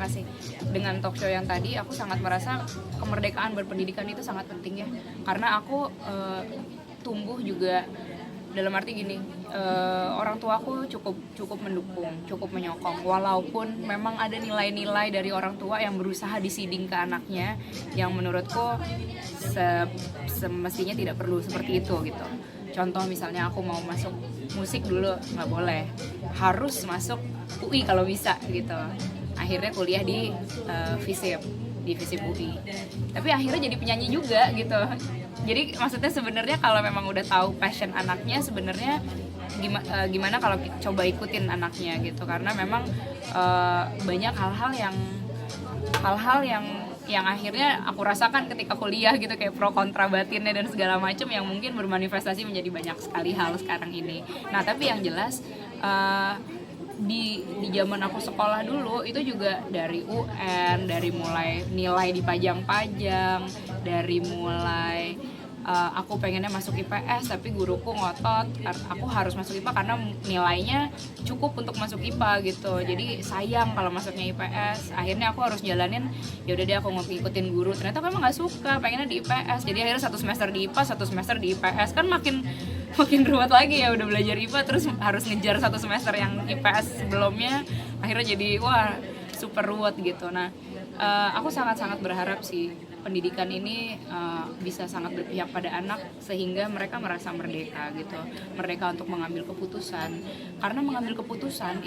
sama sih dengan talk show yang tadi. Aku sangat merasa kemerdekaan berpendidikan itu sangat penting ya, karena aku tumbuh juga dalam arti gini, orang tuaku cukup mendukung, cukup menyokong, walaupun memang ada nilai-nilai dari orang tua yang berusaha disiding ke anaknya yang menurutku semestinya tidak perlu seperti itu gitu. Contoh misalnya aku mau masuk musik dulu nggak boleh, harus masuk UI kalau bisa gitu. Akhirnya kuliah di FISIP, di FISIP UI. Tapi akhirnya jadi penyanyi juga gitu. Jadi maksudnya sebenarnya kalau memang udah tahu passion anaknya, sebenarnya gimana kalau coba ikutin anaknya gitu, karena memang banyak hal-hal yang akhirnya aku rasakan ketika kuliah gitu, kayak pro kontra batinnya dan segala macam yang mungkin bermanifestasi menjadi banyak sekali hal sekarang ini. Nah tapi yang jelas di zaman aku sekolah dulu itu juga dari UN, dari mulai nilai dipajang-pajang, dari mulai aku pengennya masuk IPS tapi guruku ngotot aku harus masuk IPA karena nilainya cukup untuk masuk IPA gitu. Jadi sayang kalau masuknya IPS. Akhirnya aku harus jalanin, ya udah deh aku ngikutin guru. Ternyata memang nggak suka, pengennya di IPS. Jadi akhirnya 1 semester di IPA, 1 semester di IPS, kan makin ruwet lagi ya. Udah belajar IPA terus harus ngejar 1 semester yang IPS sebelumnya, akhirnya jadi wah super ruwet gitu. Nah aku sangat-sangat berharap sih pendidikan ini bisa sangat berpihak pada anak sehingga mereka merasa merdeka gitu, merdeka untuk mengambil keputusan. Karena mengambil keputusan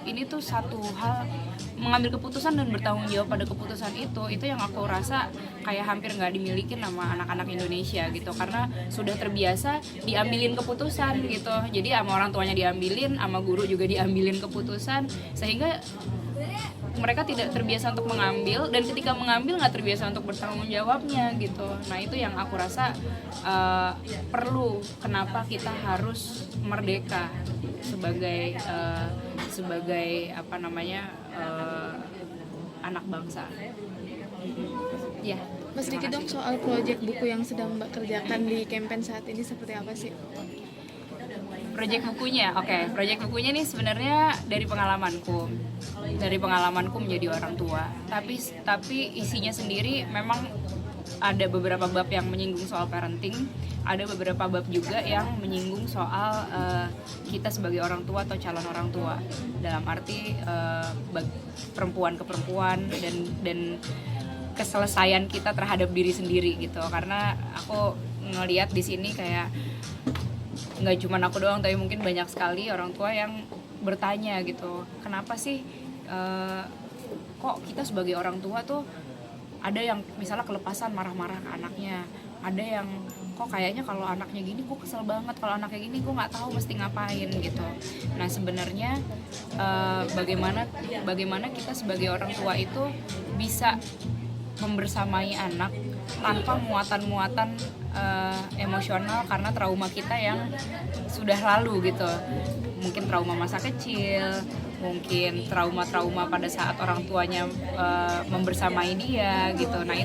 ini tuh satu hal, mengambil keputusan dan bertanggung jawab pada keputusan itu yang aku rasa kayak hampir nggak dimiliki sama anak-anak Indonesia gitu, karena sudah terbiasa diambilin keputusan gitu. Jadi sama orang tuanya diambilin, sama guru juga diambilin keputusan, sehingga mereka tidak terbiasa untuk mengambil, dan ketika mengambil nggak terbiasa untuk bertanggung jawabnya gitu. Nah itu yang aku rasa perlu, kenapa kita harus merdeka sebagai anak bangsa. Ya. Mas Diki dong, soal proyek buku yang sedang Mbak kerjakan di campaign saat ini seperti apa sih? Proyek bukunya, oke. Proyek bukunya nih sebenarnya dari pengalamanku menjadi orang tua. Tapi isinya sendiri memang ada beberapa bab yang menyinggung soal parenting, ada beberapa bab juga yang menyinggung soal kita sebagai orang tua atau calon orang tua. Dalam arti perempuan ke perempuan dan keselesaian kita terhadap diri sendiri gitu. Karena aku ngelihat di sini kayak nggak cuma aku doang, tapi mungkin banyak sekali orang tua yang bertanya gitu, kenapa sih kok kita sebagai orang tua tuh ada yang misalnya kelepasan marah-marah ke anaknya, ada yang kok kayaknya kalau anaknya gini gue kesel banget, kalau anaknya gini gue nggak tahu mesti ngapain gitu. Nah sebenarnya bagaimana kita sebagai orang tua itu bisa membersamai anak tanpa muatan-muatan emosional karena trauma kita yang sudah lalu gitu. Mungkin trauma masa kecil, mungkin trauma-trauma pada saat orang tuanya membersamai dia gitu. Nah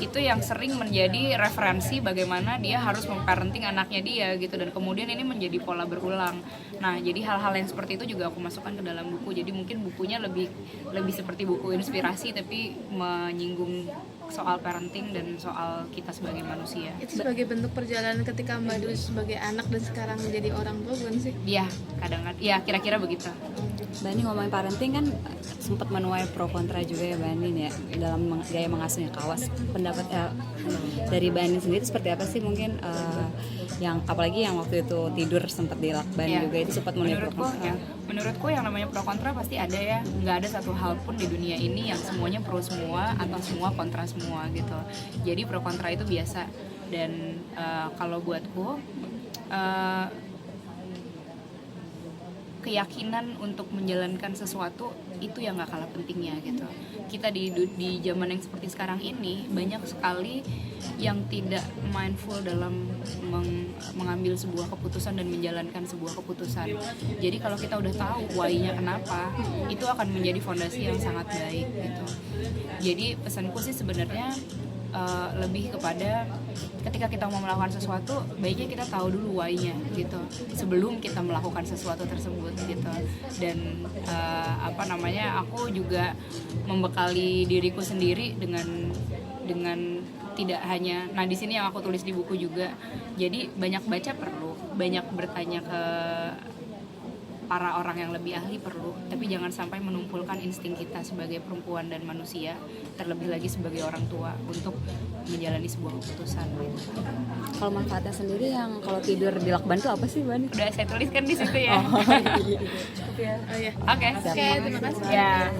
itu yang sering menjadi referensi bagaimana dia harus memparenting anaknya dia gitu, dan kemudian ini menjadi pola berulang. Nah jadi hal-hal yang seperti itu juga aku masukkan ke dalam buku. Jadi mungkin bukunya lebih seperti buku inspirasi tapi menyinggung soal parenting dan soal kita sebagai manusia. Itu sebagai bentuk perjalanan ketika Mbak dulu sebagai anak dan sekarang menjadi orang tua, bukan sih? Iya, kadang-kadang ya kira-kira begitu. Mbak Ani ngomongin parenting kan sempat menuai pro kontra juga ya Mbak Ani ya dalam gaya mengasuhnya. Kawas pendapat dari Mbak Ani sendiri seperti apa sih, mungkin yang apalagi yang waktu itu tidur sempat dilakban juga itu sempat menuai pro kontra. Menurutku yang namanya pro kontra pasti ada ya, nggak ada satu hal pun di dunia ini yang semuanya pro semua atau semua kontra semua gitu. Jadi pro kontra itu biasa, dan kalau buatku keyakinan untuk menjalankan sesuatu itu yang gak kalah pentingnya gitu. Kita di zaman yang seperti sekarang ini banyak sekali yang tidak mindful dalam mengambil sebuah keputusan dan menjalankan sebuah keputusan. Jadi kalau kita udah tahu why-nya kenapa, itu akan menjadi fondasi yang sangat baik gitu. Jadi pesanku sih sebenarnya lebih kepada ketika kita mau melakukan sesuatu, baiknya kita tahu dulu why-nya gitu sebelum kita melakukan sesuatu tersebut gitu. Dan aku juga membekali diriku sendiri dengan tidak hanya, nah di sini yang aku tulis di buku juga, jadi banyak baca perlu, banyak bertanya ke para orang yang lebih ahli perlu, tapi jangan sampai menumpulkan insting kita sebagai perempuan dan manusia, terlebih lagi sebagai orang tua untuk menjalani sebuah keputusan. Kalau manfaatnya sendiri yang kalau tidur di lakban itu apa sih, Ban? Udah saya tuliskan di situ ya. Oh, iya. Oh ya. Oke. Oke, terima kasih. Ya.